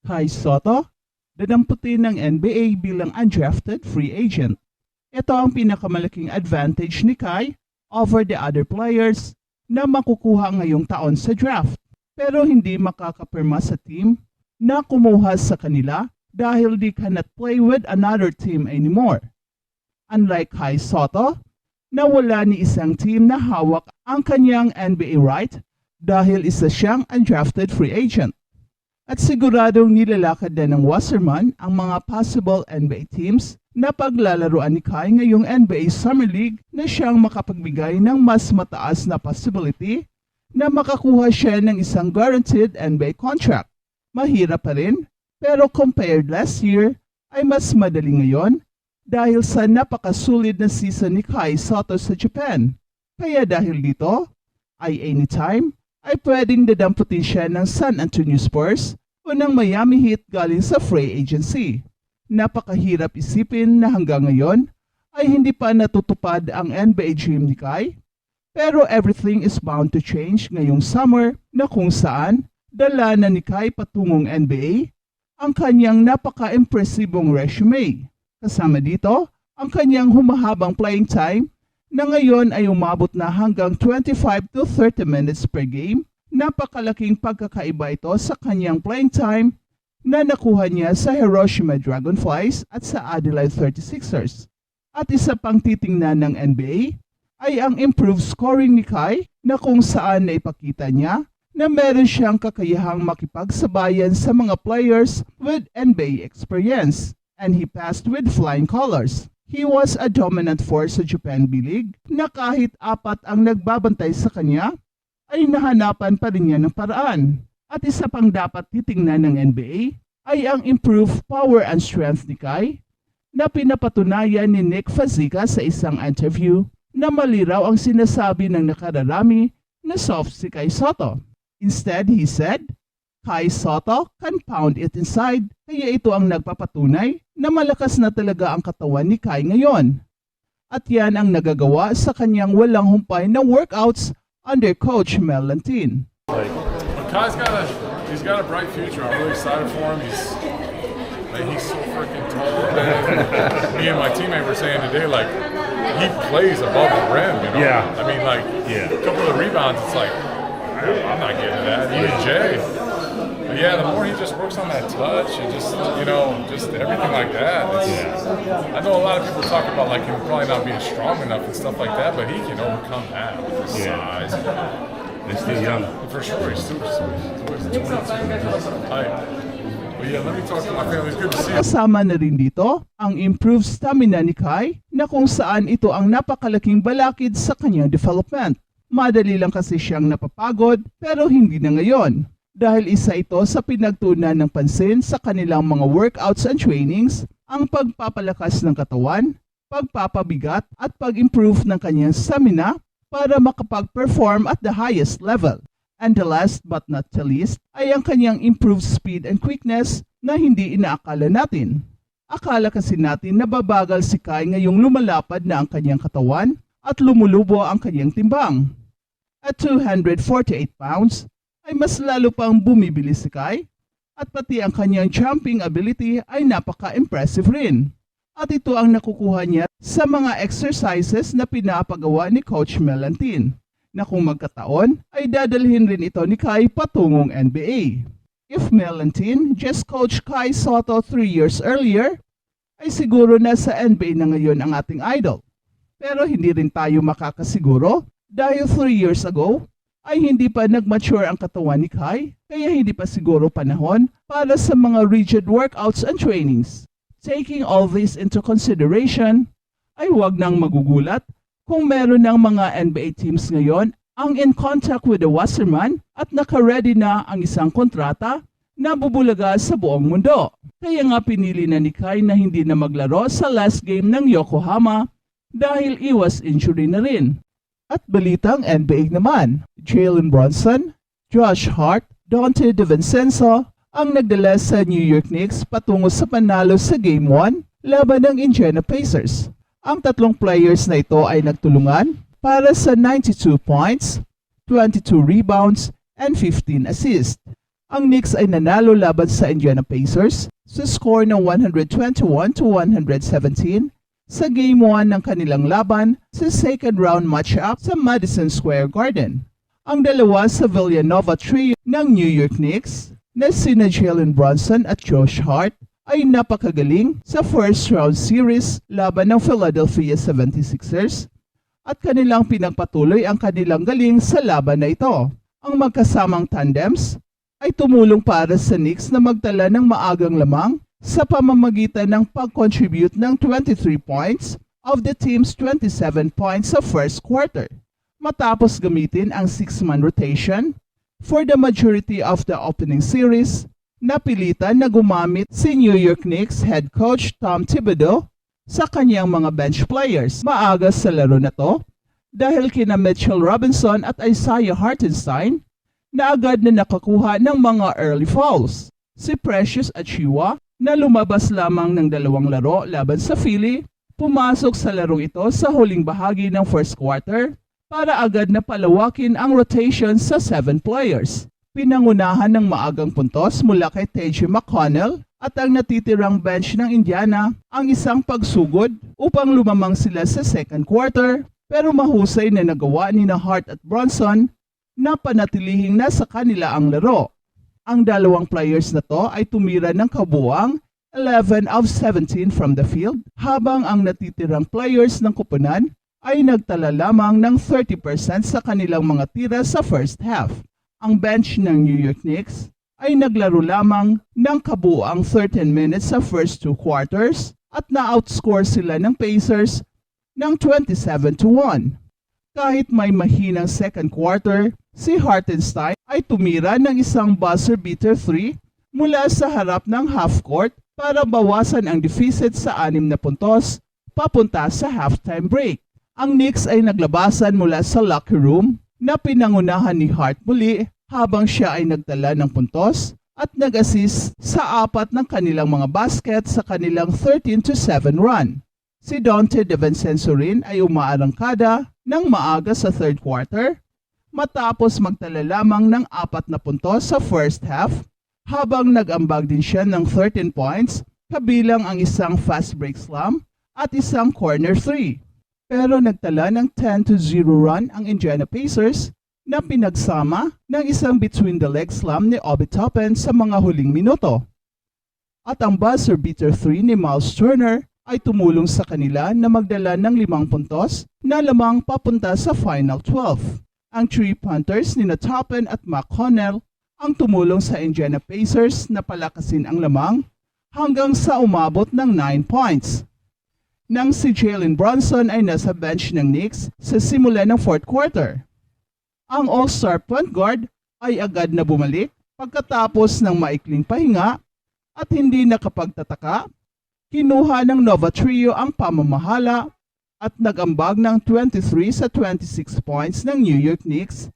Kai Sotto, dadamputin ng NBA bilang undrafted free agent. Ito ang pinakamalaking advantage ni Kai over the other players na makukuha ngayong taon sa draft. Pero hindi makakapirma sa team na kumuha sa kanila dahil they cannot play with another team anymore. Unlike Kai Sotto, na wala ni isang team na hawak ang kanyang NBA right dahil isa siyang undrafted free agent. At siguradong nilalakad na ng Wasserman ang mga possible NBA teams na paglalaruan ni Kai ngayong NBA Summer League na siyang makapagbigay ng mas mataas na possibility na makakuha siya ng isang guaranteed NBA contract. Mahirap pa rin, pero compared last year ay mas madali ngayon dahil sa napakasulit na season ni Kai Sotto sa Japan. Kaya dahil dito, ay anytime, ay pwedeng dadamputin siya ng San Antonio Spurs o ng Miami Heat galing sa free agency. Napakahirap isipin na hanggang ngayon ay hindi pa natutupad ang NBA dream ni Kai. Pero everything is bound to change ngayong summer na kung saan dala na ni Kai patungong NBA ang kanyang napaka-impresibong resume. Kasama dito ang kanyang humahabang playing time na ngayon ay umabot na hanggang 25 to 30 minutes per game. Napakalaking pagkakaiba ito sa kanyang playing time na nakuha niya sa Hiroshima Dragonflies at sa Adelaide 36ers. At isa pang titingnan ng NBA ay ang improved scoring ni Kai na kung saan naipakita niya na meron siyang kakayahang makipagsabayan sa mga players with NBA experience, and he passed with flying colors. He was a dominant force sa Japan B-League na kahit apat ang nagbabantay sa kanya, ay nahanapan pa rin niya ng paraan. At isa pang dapat titingnan ng NBA ay ang improved power and strength ni Kai na pinapatunayan ni Nick Fazekas sa isang interview na maliraw ang sinasabi ng nakararami na soft si Kai Sotto. Instead, he said, Kai Sotto can pound it inside, kaya ito ang nagpapatunay na malakas na talaga ang katawan ni Kai ngayon. At yan ang nagagawa sa kanyang walang humpay na workouts under Coach Mel Lantin. Kai's got a bright future. I'm really excited for him. He's so freaking tall. Me and my teammate were saying today, like, he plays above the rim, you know? Yeah. I mean, like, a couple of rebounds, it's like, I'm not getting that. Even Jay. But yeah, the more he just works on that touch and just, just everything like that. I know a lot of people talk about, like, him probably not being strong enough and stuff like that, but he can overcome that with his size. He's still young. For sure, he's still 22. But yeah, let me talk to my family. It's good to see you. Kasama na rin dito ang improved stamina ni Kai na kung saan ito ang napakalaking balakid sa kanyang development. Madali lang kasi siyang napapagod pero hindi na ngayon. Dahil isa ito sa pinagtuunan ng pansin sa kanilang mga workouts and trainings, ang pagpapalakas ng katawan, pagpapabigat at pag-improve ng kanyang stamina para makapag-perform at the highest level. And the last but not the least ay ang kanyang improved speed and quickness na hindi inaakala natin. Akala kasi natin na babagal si Kai ngayong lumalapad na ang kanyang katawan at lumulubo ang kanyang timbang. At 248 pounds ay mas lalo pang bumibili si Kai at pati ang kanyang jumping ability ay napaka-impressive rin. At ito ang nakukuha niya sa mga exercises na pinapagawa ni Coach Mel Lantin, na kung magkataon ay dadalhin rin ito ni Kai patungong NBA. If Mel Lantin just coached Kai Sotto 3 years earlier, ay siguro na sa NBA na ngayon ang ating idol. Pero hindi rin tayo makakasiguro dahil 3 years ago ay hindi pa nag-mature ang katawan ni Kai, kaya hindi pa siguro panahon para sa mga rigid workouts and trainings. Taking all this into consideration, ay huwag nang magugulat kung meron ng mga NBA teams ngayon ang in contact with the Wasserman at naka-ready na ang isang kontrata na bubulaga sa buong mundo. Kaya nga pinili na ni Kai na hindi na maglaro sa last game ng Yokohama dahil iwas injury na rin. At balitang NBA naman, Jalen Brunson, Josh Hart, Dante DiVincenzo ang nagdala sa New York Knicks patungo sa panalo sa Game 1 laban ng Indiana Pacers. Ang tatlong players na ito ay nagtulungan para sa 92 points, 22 rebounds, and 15 assists. Ang Knicks ay nanalo laban sa Indiana Pacers sa score ng 121-117 sa Game 1 ng kanilang laban sa second round matchup sa Madison Square Garden. Ang dalawa sa Villanova trio ng New York Knicks na sina Jalen Brunson at Josh Hart ay napakagaling sa first round series laban ng Philadelphia 76ers at kanilang pinagpatuloy ang kanilang galing sa laban na ito. Ang magkasamang tandems ay tumulong para sa Knicks na magtala ng maagang lamang sa pamamagitan ng pag-contribute ng 23 points of the team's 27 points sa first quarter. Matapos gamitin ang 6-man rotation for the majority of the opening series, napilitan na gumamit si New York Knicks head coach Tom Thibodeau sa kanyang mga bench players. Maaga sa laro na to dahil kina Mitchell Robinson at Isaiah Hartenstein na agad na nakakuha ng mga early fouls. Si Precious Achiuwa na lumabas lamang ng 2 laro laban sa Philly, pumasok sa larong ito sa huling bahagi ng first quarter para agad na palawakin ang rotation sa 7 players. Pinangunahan ng maagang puntos mula kay TJ McConnell at ang natitirang bench ng Indiana ang isang pagsugod upang lumamang sila sa second quarter, pero mahusay na nagawa ni Hart at Brunson na panatilihing nasa kanila ang laro. Ang dalawang players na to ay tumira ng kabuuang 11 of 17 from the field, habang ang natitirang players ng koponan ay nagtala lamang ng 30% sa kanilang mga tira sa first half. Ang bench ng New York Knicks ay naglaro lamang ng kabuuang 13 minutes sa first 2 quarters at na-outscore sila ng Pacers ng 27-1. Kahit may mahinang second quarter, si Hartenstein ay tumira ng isang buzzer-beater 3 mula sa harap ng half-court para bawasan ang deficit sa 6 na puntos papunta sa halftime break. Ang Knicks ay naglabasan mula sa locker room na pinangunahan ni Hart muli habang siya ay nagtala ng puntos at nag-assist sa 4 ng kanilang mga basket sa kanilang 13-7 run. Si Dante DiVincenzo rin ay umaarangkada ng maaga sa third quarter matapos magtala lamang ng 4 na puntos sa first half, habang nag-ambag din siya ng 13 points kabilang ang isang fast break slam at isang corner 3. Pero nagtala ng 10-0 run ang Indiana Pacers na pinagsama ng isang between the leg slam ni Obi Toppin sa mga huling minuto. At ang buzzer beater 3 ni Miles Turner ay tumulong sa kanila na magdala ng 5 puntos na lamang papunta sa final 12. Ang 3-pointers ni Toppin at McConnell ang tumulong sa Indiana Pacers na palakasin ang lamang hanggang sa umabot ng 9 points. Nang si Jalen Brunson ay nasa bench ng Knicks sa simula ng fourth quarter. Ang all-star point guard ay agad na bumalik pagkatapos ng maikling pahinga at hindi nakapagtataka. Kinuha ng Nova Trio ang pamamahala at nag-ambag ng 23 sa 26 points ng New York Knicks